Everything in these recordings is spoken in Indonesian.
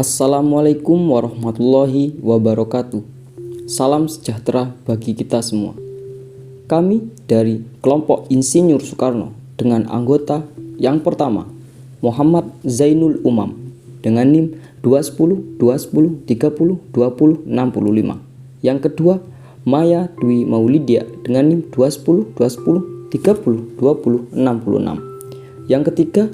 Assalamualaikum warahmatullahi wabarakatuh. Salam sejahtera bagi kita semua. Kami dari kelompok Insinyur Soekarno dengan anggota yang pertama Muhammad Zainul Umam dengan NIM 210 210 30 20 65. Yang kedua Maya Dwi Maulidia dengan NIM 210 210 30 20 66. Yang ketiga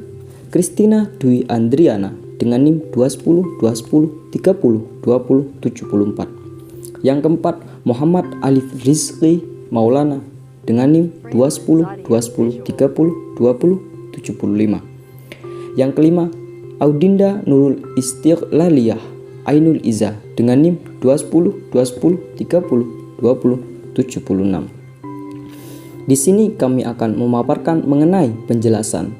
Kristina Dwi Andriana dengan NIM 210 210 30 20 74. Yang keempat Muhammad Alif Rizky Maulana dengan NIM 210 210 30 20 75. Yang kelima Audinda Nurul Istiqlaliyah Ainul Izzah dengan NIM 210 210 30 20 76. Di sini kami akan memaparkan mengenai penjelasan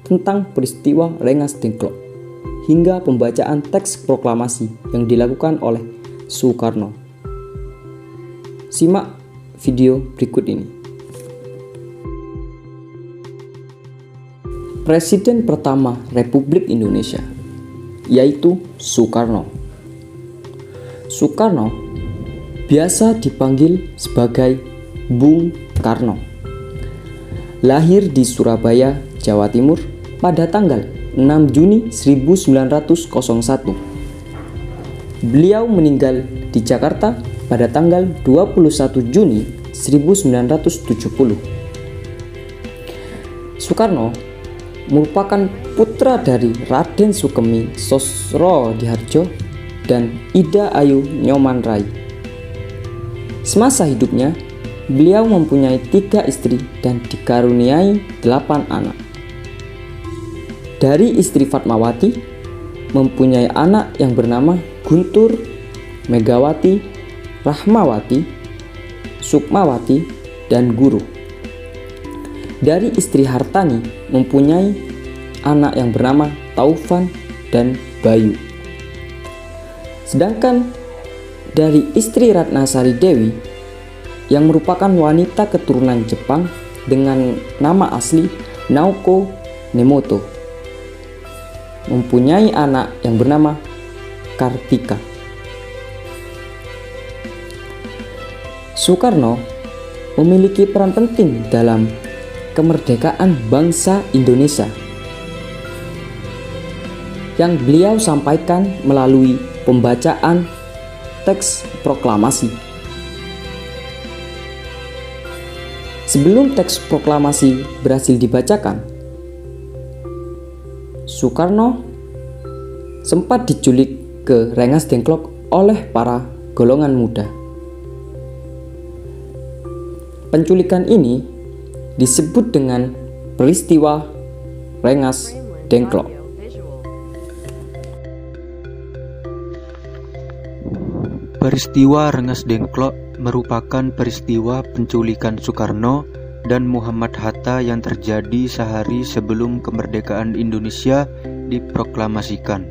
tentang peristiwa Rengas Dengklok hingga pembacaan teks proklamasi yang dilakukan oleh Soekarno. Simak video berikut ini. Presiden pertama Republik Indonesia yaitu Soekarno. Soekarno biasa dipanggil sebagai Bung Karno. Lahir di Surabaya, Jawa Timur pada tanggal 6 Juni 1901. Beliau meninggal di Jakarta pada tanggal 21 Juni 1970. Soekarno merupakan putra dari Raden Sukemi Sosrodihardjo dan Ida Ayu Nyoman Rai. Semasa hidupnya, beliau mempunyai 3 istri dan dikaruniai 8 anak. Dari istri Fatmawati, mempunyai anak yang bernama Guntur, Megawati, Rahmawati, Sukmawati, dan Guru. Dari istri Hartani, mempunyai anak yang bernama Taufan dan Bayu. Sedangkan dari istri Ratnasari Dewi, yang merupakan wanita keturunan Jepang dengan nama asli Naoko Nemoto, mempunyai anak yang bernama Kartika. Soekarno memiliki peran penting dalam kemerdekaan bangsa Indonesia yang beliau sampaikan melalui pembacaan teks proklamasi. Sebelum teks proklamasi berhasil dibacakan, Soekarno sempat diculik ke Rengas Dengklok oleh para golongan muda. Penculikan ini disebut dengan peristiwa Rengas Dengklok. Peristiwa Rengas Dengklok merupakan peristiwa penculikan Soekarno dan Muhammad Hatta yang terjadi sehari sebelum kemerdekaan Indonesia diproklamasikan.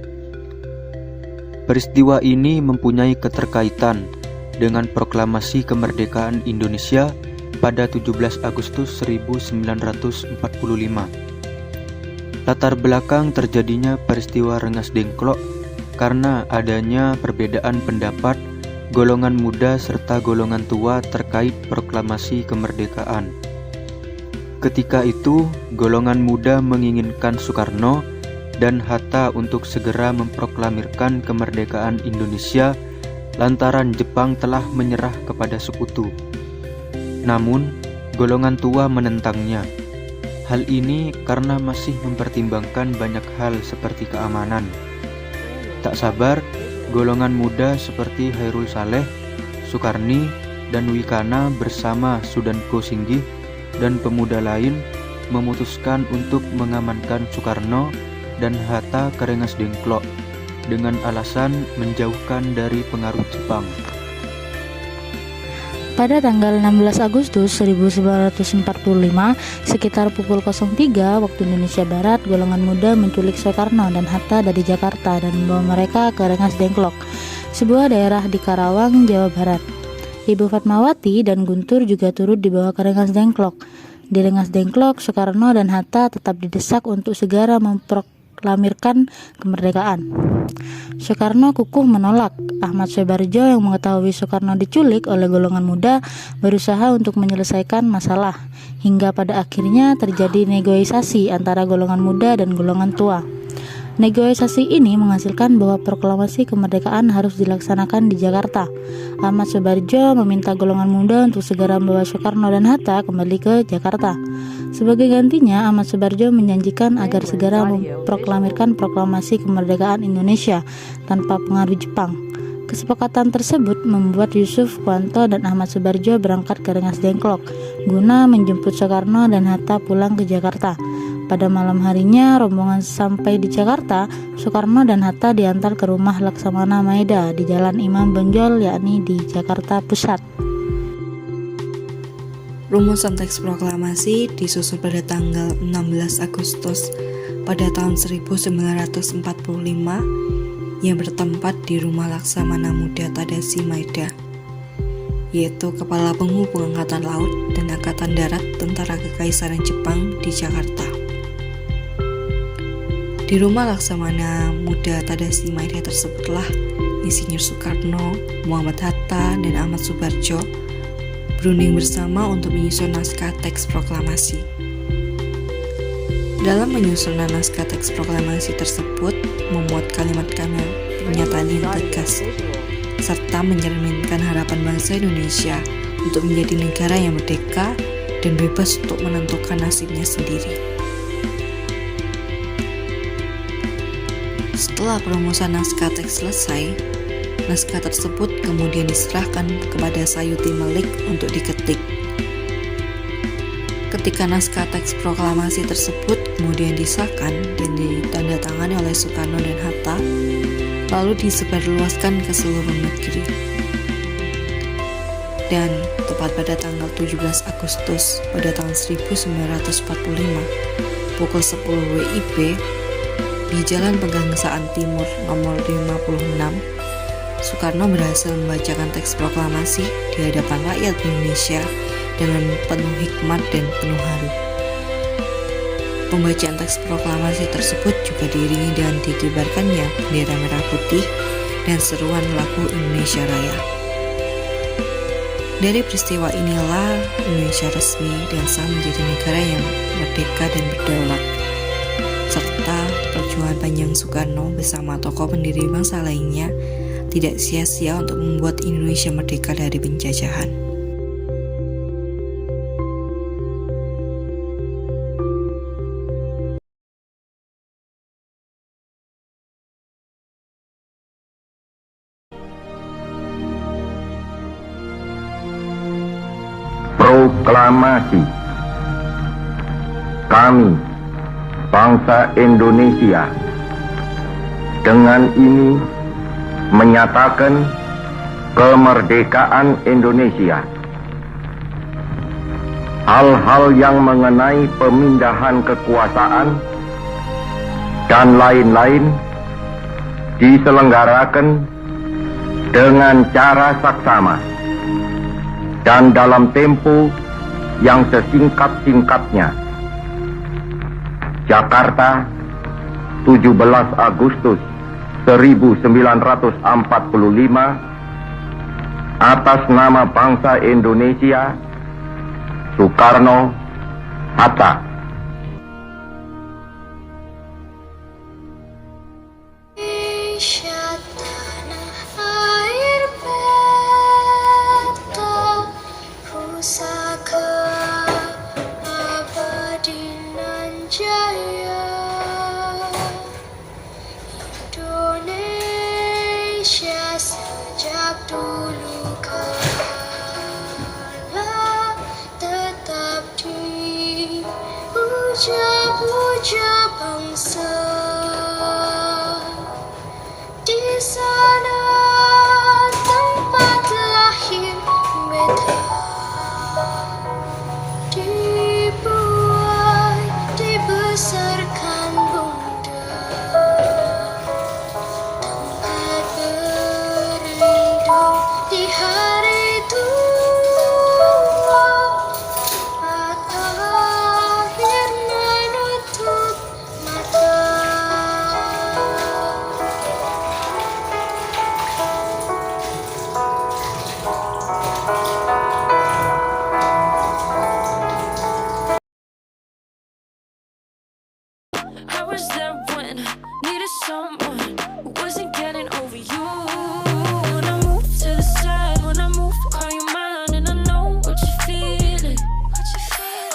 Peristiwa ini mempunyai keterkaitan dengan proklamasi kemerdekaan Indonesia pada 17 Agustus 1945. Latar belakang terjadinya peristiwa Rengas Dengklok karena adanya perbedaan pendapat golongan muda serta golongan tua terkait proklamasi kemerdekaan. Ketika itu, golongan muda menginginkan Soekarno dan Hatta untuk segera memproklamirkan kemerdekaan Indonesia lantaran Jepang telah menyerah kepada sekutu. Namun, golongan tua menentangnya. Hal ini karena masih mempertimbangkan banyak hal seperti keamanan. Tak sabar, golongan muda seperti Hairul Saleh, Soekarni, dan Wikana bersama Sudanko Singgih dan pemuda lain memutuskan untuk mengamankan Soekarno dan Hatta ke Rengas Dengklok dengan alasan menjauhkan dari pengaruh Jepang. Pada tanggal 16 Agustus 1945, sekitar pukul 03 waktu Indonesia Barat, golongan muda menculik Soekarno dan Hatta dari Jakarta dan membawa mereka ke Rengas Dengklok, sebuah daerah di Karawang, Jawa Barat. Ibu Fatmawati dan Guntur juga turut dibawa ke Rengas Dengklok. Di Rengas Dengklok, Soekarno dan Hatta tetap didesak untuk segera memproklamasikan memproklamirkan kemerdekaan. Soekarno kukuh menolak. Ahmad Soebarjo yang mengetahui Soekarno diculik oleh golongan muda berusaha untuk menyelesaikan masalah, hingga pada akhirnya terjadi negosiasi antara golongan muda dan golongan tua. Negosiasi ini menghasilkan bahwa proklamasi kemerdekaan harus dilaksanakan di Jakarta. Ahmad Soebarjo meminta golongan muda untuk segera membawa Soekarno dan Hatta kembali ke Jakarta. Sebagai gantinya, Ahmad Soebarjo menjanjikan agar segera memproklamirkan proklamasi kemerdekaan Indonesia tanpa pengaruh Jepang. Kesepakatan tersebut membuat Yusuf Kwanto dan Ahmad Soebarjo berangkat ke Rengas Dengklok guna menjemput Soekarno dan Hatta pulang ke Jakarta. Pada malam harinya, rombongan sampai di Jakarta. Soekarno dan Hatta diantar ke rumah Laksamana Maeda di Jalan Imam Bonjol, yakni di Jakarta Pusat. Rumusan teks proklamasi disusun pada tanggal 16 Agustus pada tahun 1945 yang bertempat di rumah Laksamana Muda Tadashi Maeda, yaitu Kepala Penghubung Angkatan Laut dan Angkatan Darat Tentara Kekaisaran Jepang di Jakarta. Di rumah Laksamana Muda Tadashi Maeda tersebutlah Insinyur Soekarno, Muhammad Hatta, dan Ahmad Soebarjo berunding bersama untuk menyusun naskah teks proklamasi. Dalam menyusun naskah teks proklamasi tersebut memuat kalimat-kalimat pernyataan yang tegas, serta mencerminkan harapan bangsa Indonesia untuk menjadi negara yang merdeka dan bebas untuk menentukan nasibnya sendiri. Setelah perumusan naskah teks selesai, naskah tersebut kemudian diserahkan kepada Sayuti Melik untuk diketik. Ketika naskah teks proklamasi tersebut kemudian disahkan dan ditandatangani oleh Soekarno dan Hatta, lalu disebarluaskan ke seluruh negeri. Dan tepat pada tanggal 17 Agustus pada tahun 1945, pukul 10 WIB, di Jalan Pegangsaan Timur nomor 56, Soekarno berhasil membacakan teks proklamasi di hadapan rakyat Indonesia dengan penuh hikmat dan penuh haru. Pembacaan teks proklamasi tersebut juga diiringi dengan dikibarkannya bendera merah putih dan seruan lagu Indonesia Raya. Dari peristiwa inilah Indonesia resmi dan sah menjadi negara yang merdeka dan berdaulat, serta perjuangan panjang Soekarno bersama tokoh pendiri bangsa lainnya tidak sia-sia untuk membuat Indonesia merdeka dari penjajahan. Proklamasi. Kami, bangsa Indonesia, dengan ini menyatakan kemerdekaan Indonesia. Hal-hal yang mengenai pemindahan kekuasaan dan lain-lain diselenggarakan dengan cara saksama dan dalam tempo yang sesingkat-singkatnya. Jakarta, 17 Agustus 1945, atas nama bangsa Indonesia, Soekarno, Hatta. Sejak dulu kala tetap di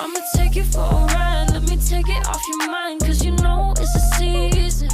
I'ma take you for a ride. Let me take it off your mind, 'cause you know it's the season.